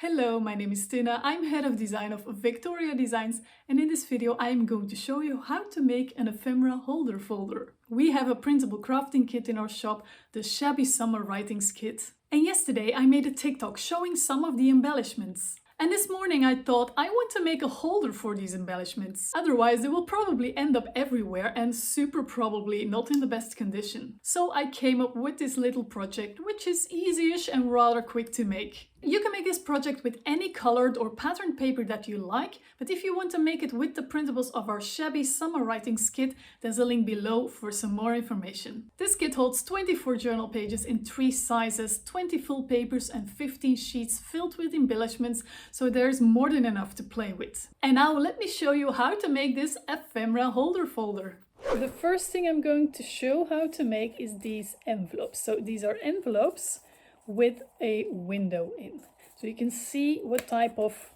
Hello, my name is Tinne. I'm head of design of VectoriaDesigns, and in this video I am going to show you how to make an ephemera holder folder. We have a printable crafting kit in our shop, the Shabby Summer Writings Kit. And yesterday I made a TikTok showing some of the embellishments. And this morning I thought I want to make a holder for these embellishments. Otherwise they will probably end up everywhere and super probably not in the best condition. So I came up with this little project, which is easy-ish and rather quick to make. You can make this project with any colored or patterned paper that you like, but if you want to make it with the printables of our Shabby Summer Writings Kit, there's a link below for some more information. This kit holds 24 journal pages in 3 sizes, 20 full papers and 15 sheets filled with embellishments, so there's more than enough to play with. And now let me show you how to make this ephemera holder folder. The first thing I'm going to show how to make is these envelopes. So these are envelopes with a window in. So you can see what type of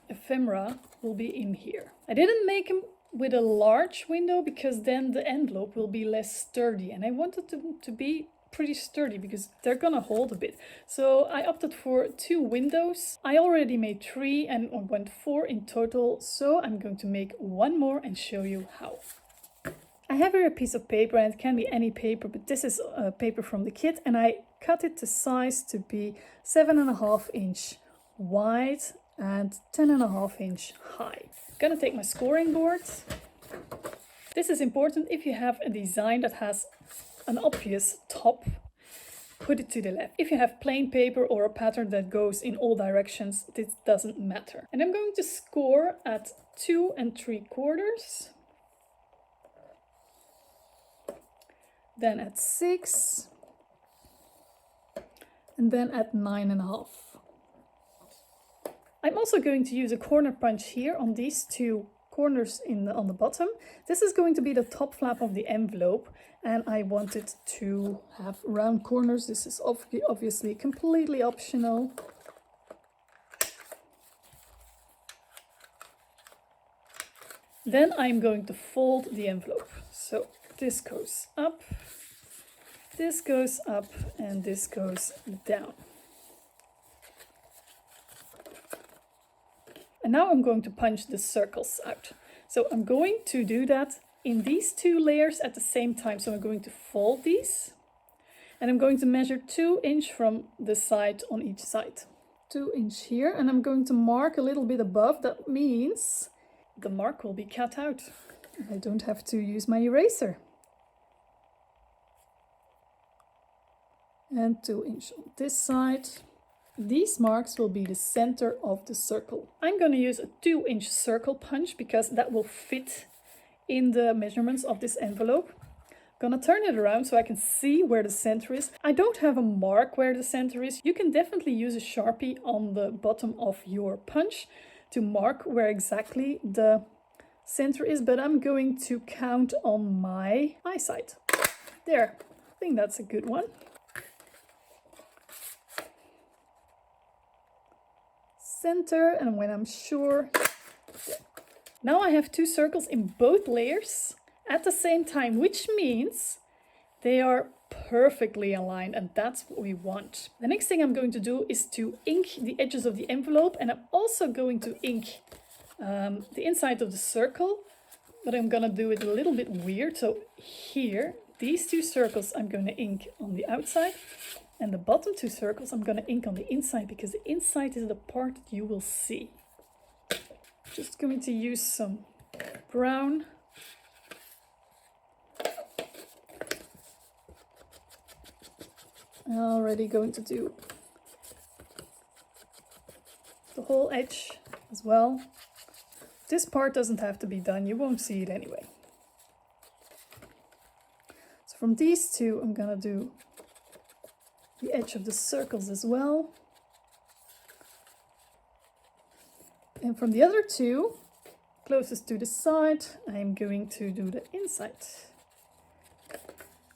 ephemera will be in here. I didn't make them with a large window because then the envelope will be less sturdy, and I wanted them to be pretty sturdy because they're gonna hold a bit. So I opted for 2 windows. I already made 3 and I went 4 in total, so I'm going to make 1 more and show you how. I have here a piece of paper, and it can be any paper, but this is a paper from the kit, and I cut it to size to be 7.5 inch wide and 10.5 inch high. I'm gonna take my scoring board. This is important if you have a design that has an obvious top, put it to the left. If you have plain paper or a pattern that goes in all directions, this doesn't matter. And I'm going to score at 2 3/4. Then at 6, and then at 9.5. I'm also going to use a corner punch here on these 2 corners on the bottom. This is going to be the top flap of the envelope, and I want it to have round corners. This is obviously completely optional. Then I'm going to fold the envelope. So this goes up, this goes up, and this goes down. And now I'm going to punch the circles out. So I'm going to do that in these 2 layers at the same time. So I'm going to fold these, and I'm going to measure 2 inch from the side on each side. 2 inch here, and I'm going to mark a little bit above. That means the mark will be cut out. I don't have to use my eraser. And 2 inch on this side. These marks will be the center of the circle. I'm going to use a 2 inch circle punch because that will fit in the measurements of this envelope. I'm gonna turn it around so I can see where the center is. I don't have a mark where the center is. You can definitely use a Sharpie on the bottom of your punch to mark where exactly the center is, but I'm going to count on my eyesight. There, I think that's a good one. Center, and when I'm sure, there. Now I have 2 circles in both layers at the same time, which means they are perfectly aligned, and that's what we want. The next thing I'm going to do is to ink the edges of the envelope, and I'm also going to ink the inside of the circle, but I'm gonna do it a little bit weird. So here, these 2 circles I'm going to ink on the outside, and the bottom 2 circles I'm going to ink on the inside, because the inside is the part that you will see. Just going to use some brown. Already going to do the whole edge as well. This part doesn't have to be done, you won't see it anyway. So from these 2 I'm gonna do the edge of the circles as well. And from the other 2, closest to the side, I'm going to do the inside.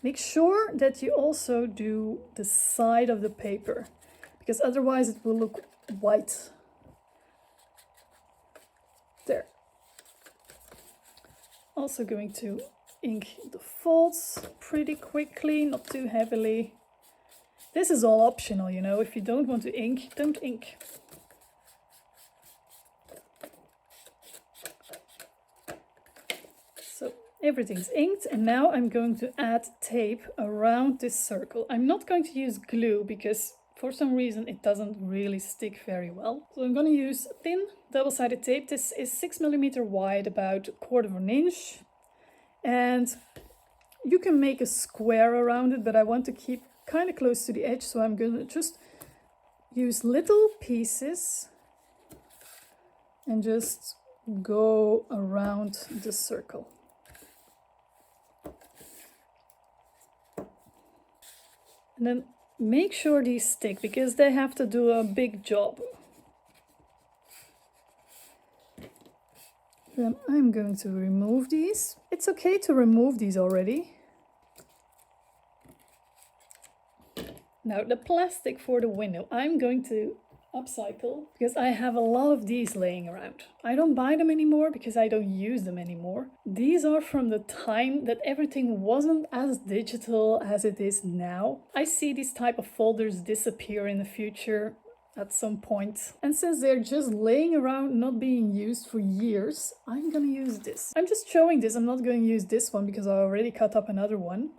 Make sure that you also do the side of the paper, because otherwise it will look white. There. Also going to ink the folds pretty quickly, not too heavily. This is all optional, you know. If you don't want to ink, don't ink. So everything's inked, and now I'm going to add tape around this circle. I'm not going to use glue because for some reason it doesn't really stick very well. So I'm going to use thin double-sided tape. This is 6mm wide, about 1/4 inch. And you can make a square around it, but I want to keep kind of close to the edge, so I'm going to just use little pieces and just go around the circle. And then make sure these stick, because they have to do a big job. Then I'm going to remove these. It's okay to remove these already. Now the plastic for the window, I'm going to upcycle because I have a lot of these laying around. I don't buy them anymore because I don't use them anymore. These are from the time that everything wasn't as digital as it is now. I see these type of folders disappear in the future at some point. And since they're just laying around not being used for years, I'm gonna use this. I'm just showing this, I'm not going to use this one because I already cut up another one.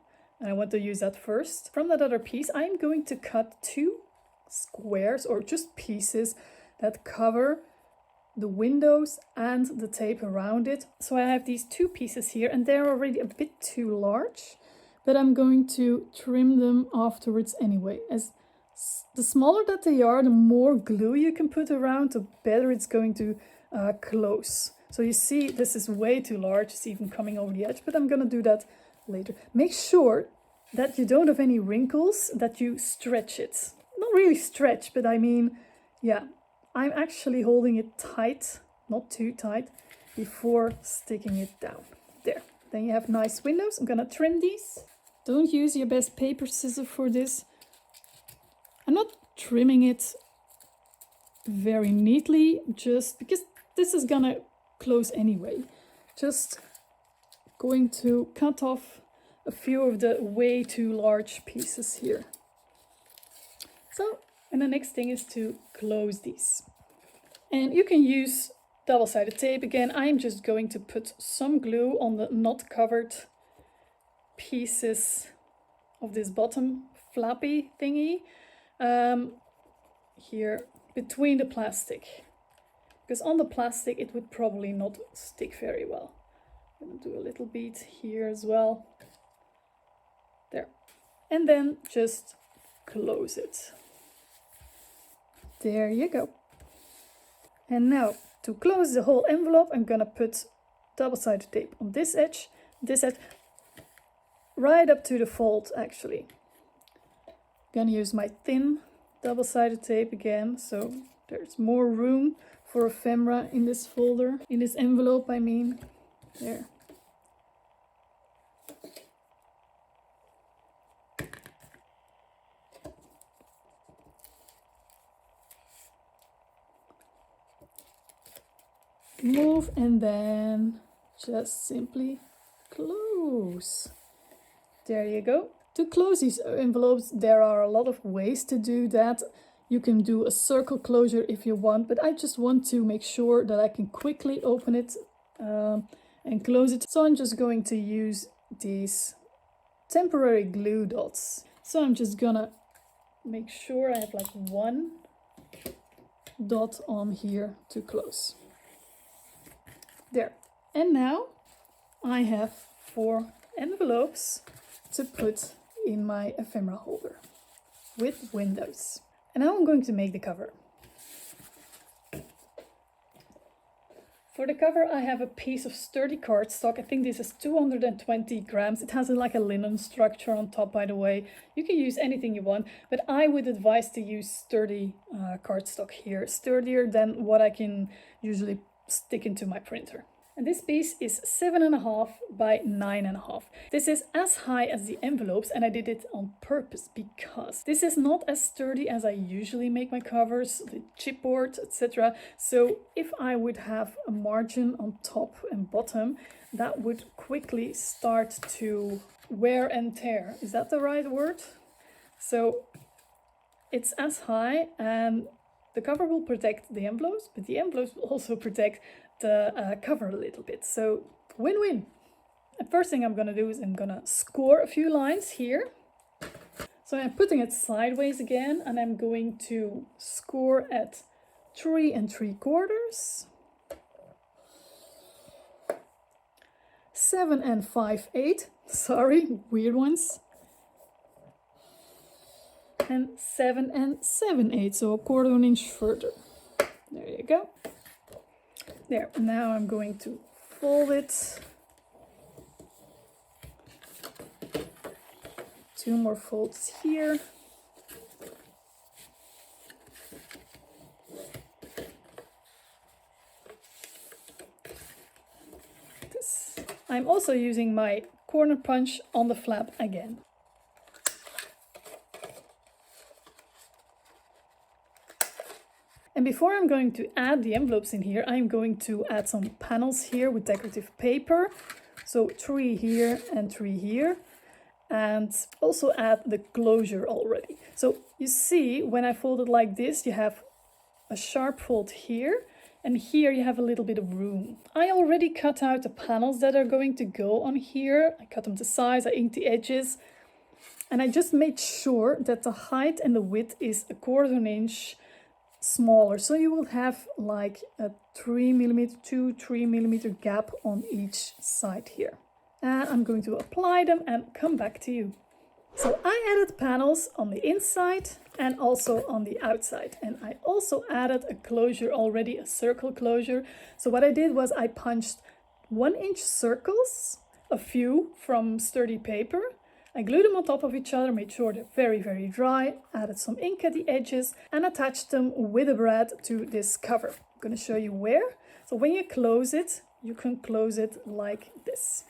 And I want to use that first. From that other piece, I'm going to cut 2 squares or just pieces that cover the windows and the tape around it. So I have these 2 pieces here, and they're already a bit too large, but I'm going to trim them afterwards anyway. As the smaller that they are, the more glue you can put around, the better it's going to close. So you see, this is way too large. It's even coming over the edge, but I'm gonna do that later. Make sure that you don't have any wrinkles, that you stretch it. Not really stretch, but I mean, yeah, I'm actually holding it tight, not too tight, before sticking it down. There. Then you have nice windows. I'm gonna trim these. Don't use your best paper scissors for this. I'm not trimming it very neatly, just because this is gonna close anyway. Just going to cut off a few of the way too large pieces here. So, and the next thing is to close these. And you can use double-sided tape. Again, I'm just going to put some glue on the not covered pieces of this bottom flappy thingy here between the plastic. Because on the plastic it would probably not stick very well. I'm going to do a little bit here as well. There. And then just close it. There you go. And now to close the whole envelope, I'm gonna put double-sided tape on this edge, right up to the fold actually. I'm gonna use my thin double-sided tape again, so there's more room for ephemera in this folder, in this envelope I mean. There. Move and then just simply close. There you go. To close these envelopes, there are a lot of ways to do that. You can do a circle closure if you want, but I just want to make sure that I can quickly open it and close it. So I'm just going to use these temporary glue dots. So I'm just gonna make sure I have like 1 dot on here to close. There. And now I have 4 envelopes to put in my ephemera holder with windows. And now I'm going to make the cover. For the cover I have a piece of sturdy cardstock. I think this is 220 grams. It has like a linen structure on top, by the way. You can use anything you want, but I would advise to use sturdy cardstock here. Sturdier than what I can usually stick into my printer. And this piece is 7.5 by 9.5. This is as high as the envelopes, and I did it on purpose because this is not as sturdy as I usually make my covers, the chipboard, etc. So if I would have a margin on top and bottom, that would quickly start to wear and tear. Is that the right word? So it's as high, and the cover will protect the envelopes, but the envelopes will also protect the cover a little bit. So win-win. The first thing I'm gonna do is I'm gonna score a few lines here. So I'm putting it sideways again, and I'm going to score at 3 3/4, 7 5/8, sorry, weird ones, and 7 7/8, so a 1/4 inch further. There you go. There, now I'm going to fold it. 2 more folds here. I'm also using my corner punch on the flap again. And before I'm going to add the envelopes in here, I'm going to add some panels here with decorative paper. So 3 here and 3 here. And also add the closure already. So you see, when I fold it like this, you have a sharp fold here, and here you have a little bit of room. I already cut out the panels that are going to go on here. I cut them to size, I inked the edges, and I just made sure that the height and the width is a 1/4 inch smaller. So you will have like a 3 millimeter gap on each side here. And I'm going to apply them and come back to you. So I added panels on the inside and also on the outside. And I also added a closure already, a circle closure. So what I did was I punched 1 inch circles, a few from sturdy paper. I glued them on top of each other, made sure they're very, very dry, added some ink at the edges and attached them with a brad to this cover. I'm going to show you where. So when you close it, you can close it like this.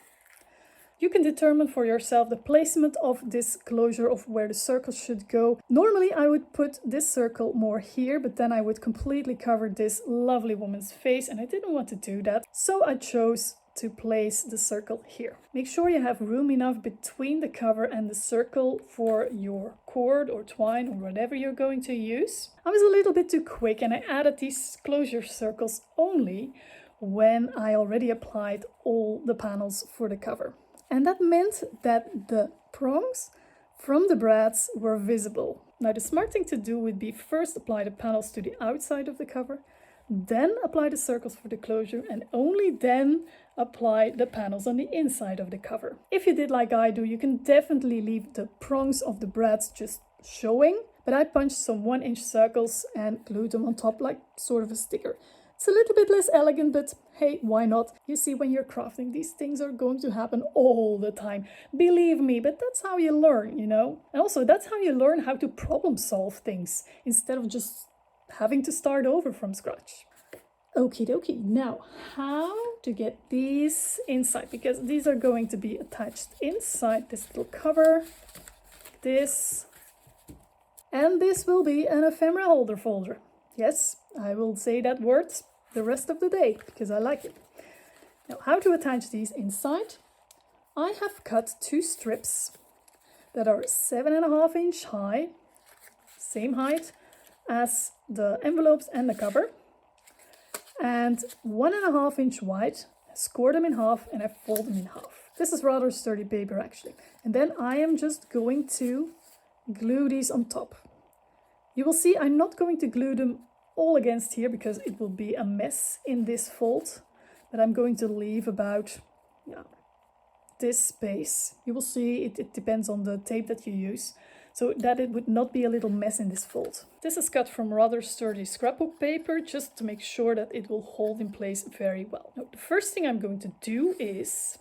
You can determine for yourself the placement of this closure of where the circle should go. Normally I would put this circle more here, but then I would completely cover this lovely woman's face and I didn't want to do that. So I chose to place the circle here. Make sure you have room enough between the cover and the circle for your cord or twine or whatever you're going to use. I was a little bit too quick and I added these closure circles only when I already applied all the panels for the cover. And that meant that the prongs from the brads were visible. Now the smart thing to do would be first apply the panels to the outside of the cover, then apply the circles for the closure, and only then apply the panels on the inside of the cover. If you did like I do, you can definitely leave the prongs of the brads just showing, but I punched some 1 inch circles and glued them on top like sort of a sticker. It's a little bit less elegant, but hey, why not? You see, when you're crafting, these things are going to happen all the time. Believe me, but that's how you learn, you know? And also, that's how you learn how to problem solve things, instead of just having to start over from scratch. Okie dokie, now how to get these inside, because these are going to be attached inside this little cover, this, and this will be an ephemera holder folder. Yes, I will say that word the rest of the day because I like it. Now, how to attach these inside? I have cut 2 strips that are 7.5 inch high, same height as the envelopes and the cover, and 1.5 inch wide. I score them in half and I fold them in half. This is rather sturdy paper actually. And then I am just going to glue these on top. You will see I'm not going to glue them all against here because it will be a mess in this fold, but I'm going to leave about this space. You will see it depends on the tape that you use, so that it would not be a little mess in this fold. This is cut from rather sturdy scrapbook paper just to make sure that it will hold in place very well. Now, the first thing I'm going to do is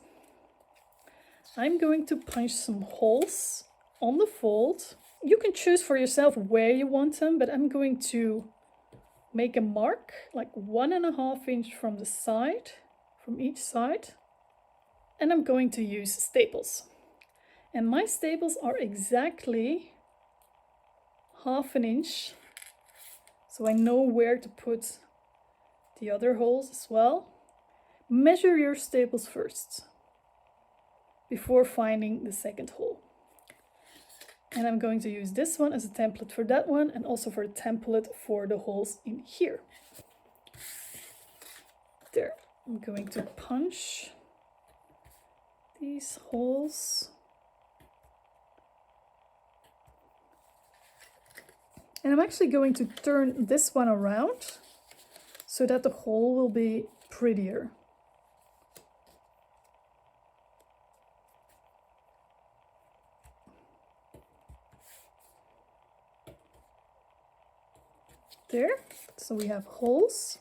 I'm going to punch some holes on the fold. You can choose for yourself where you want them, but I'm going to make a mark like 1.5 inch from the side, from each side. And I'm going to use staples. And my staples are exactly 1/2 inch. So I know where to put the other holes as well. Measure your staples first before finding the second hole. And I'm going to use this one as a template for that one and also for a template for the holes in here. There, I'm going to punch these holes. And I'm actually going to turn this one around so that the hole will be prettier. There, so we have holes.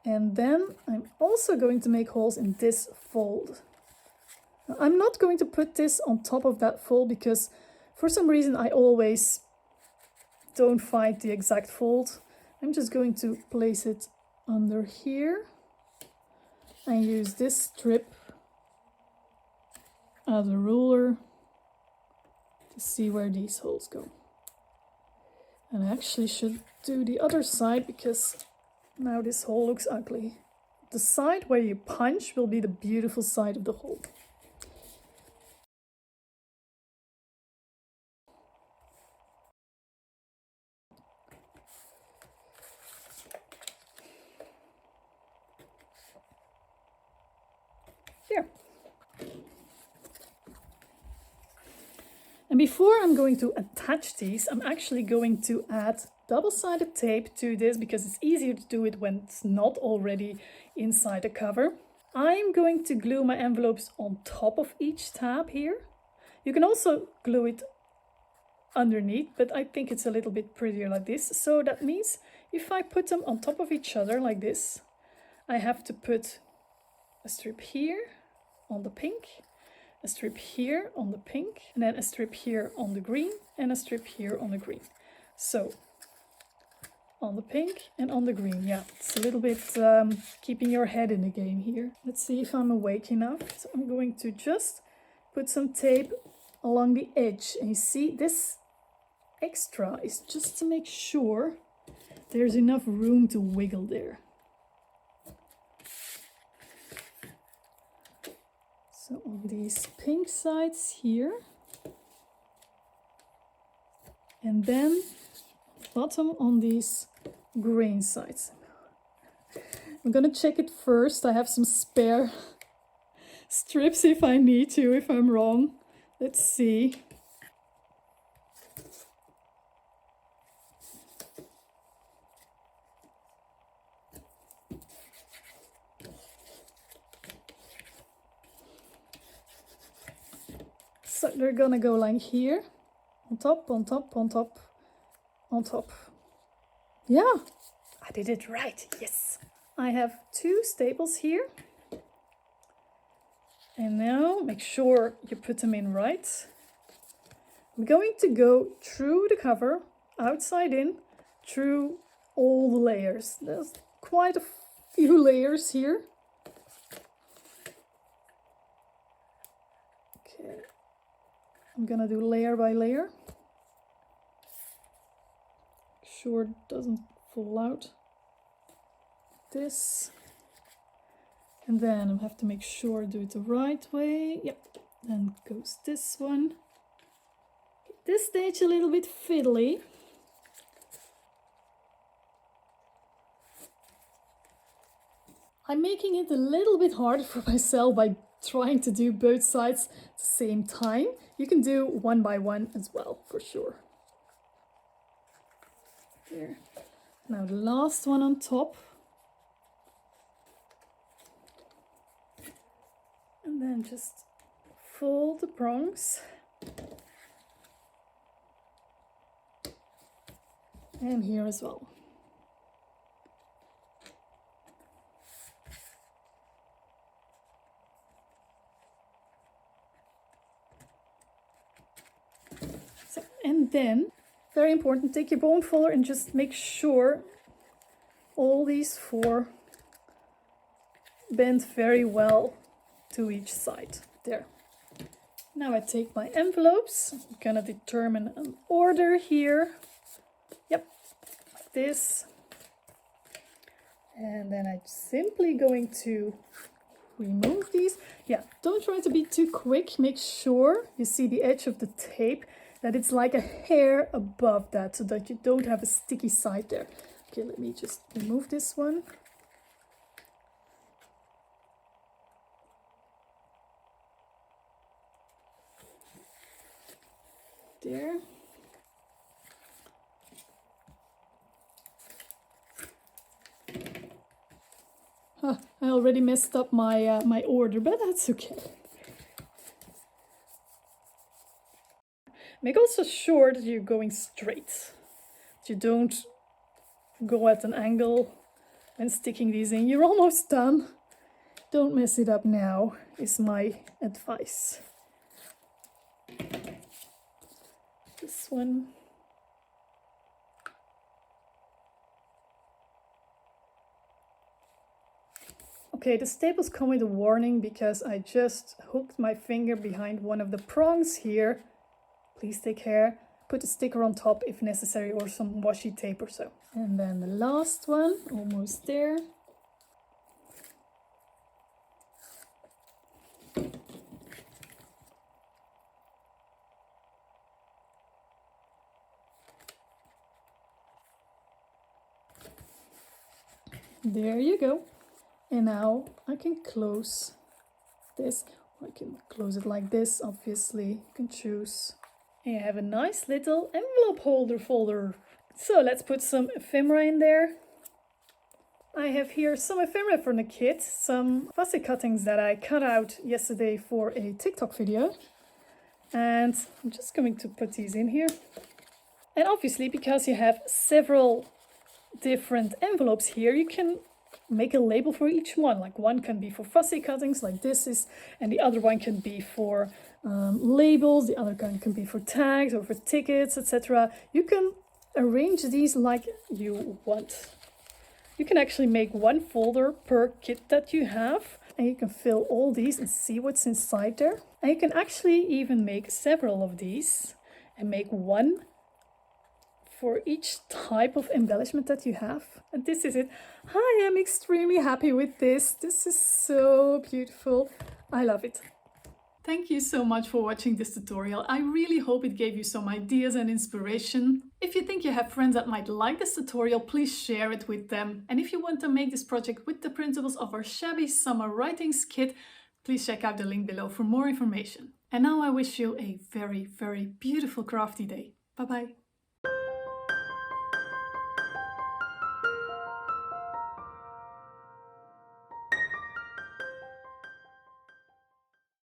And then I'm also going to make holes in this fold. Now, I'm not going to put this on top of that fold because for some reason I always don't find the exact fold. I'm just going to place it under here and use this strip as a ruler to see where these holes go. And I actually should do the other side because now this hole looks ugly. The side where you punch will be the beautiful side of the hole. There. And before I'm going to attach these, I'm actually going to add double-sided tape to this because it's easier to do it when it's not already inside the cover. I'm going to glue my envelopes on top of each tab here. You can also glue it underneath, but I think it's a little bit prettier like this. So that means if I put them on top of each other like this, I have to put a strip here on the pink, a strip here on the pink, and then a strip here on the green, and a strip here on the green. So on the pink and on the green. Yeah, it's a little bit keeping your head in the game here. Let's see if I'm awake enough. So I'm going to just put some tape along the edge, and you see this extra is just to make sure there's enough room to wiggle there. So on these pink sides here, and then bottom on these green sides. I'm gonna check it first. I have some spare strips if I need to, if I'm wrong. Let's see. So they're gonna go like here, on top, on top, on top, on top. Yeah, I did it right, yes. I have 2 staples here. And now make sure you put them in right. I'm going to go through the cover, outside in, through all the layers. There's quite a few layers here. Okay, I'm gonna do layer by layer. Sure it doesn't fall out. This. And then I have to make sure I do it the right way. Yep, then goes this one. At this stage a little bit fiddly. I'm making it a little bit harder for myself by trying to do both sides at the same time. You can do one by one as well, for sure. There. Now the last one on top. And then just fold the prongs. And here as well. So, and then, very important, take your bone folder and just make sure all these 4 bend very well to each side. There. Now I take my envelopes. I'm gonna determine an order here. Yep, like this. And then I'm simply going to remove these. Yeah, don't try to be too quick. Make sure you see the edge of the tape, that it's like a hair above that, so that you don't have a sticky side there. Okay, let me just remove this one. there. I already messed up my my order, but that's okay. Make also sure that you're going straight. That you don't go at an angle and sticking these in. You're almost done. Don't mess it up now, is my advice. This one. Okay, the staples come with a warning because I just hooked my finger behind one of the prongs here. Please take care. Put a sticker on top if necessary, or some washi tape or so. And then the last one, almost there. There you go. And now I can close this. Or I can close it like this, obviously. You can choose. And you have a nice little envelope holder folder. So let's put some ephemera in there. I have here some ephemera from the kit, some fussy cuttings that I cut out yesterday for a TikTok video. And I'm just going to put these in here. And obviously, because you have several different envelopes here, you can make a label for each one. Like one can be for fussy cuttings, like this is, and the other one can be for labels, the other one can be for tags or for tickets, etc. You can arrange these like you want. You can actually make one folder per kit that you have, and you can fill all these and see what's inside there. And you can actually even make several of these and make one for each type of embellishment that you have. And this is it. I am extremely happy with this. This is so beautiful. I love it. Thank you so much for watching this tutorial. I really hope it gave you some ideas and inspiration. If you think you have friends that might like this tutorial, please share it with them. And if you want to make this project with the printables of our shabby summer writings kit, please check out the link below for more information. And now I wish you a very, very beautiful crafty day. Bye bye.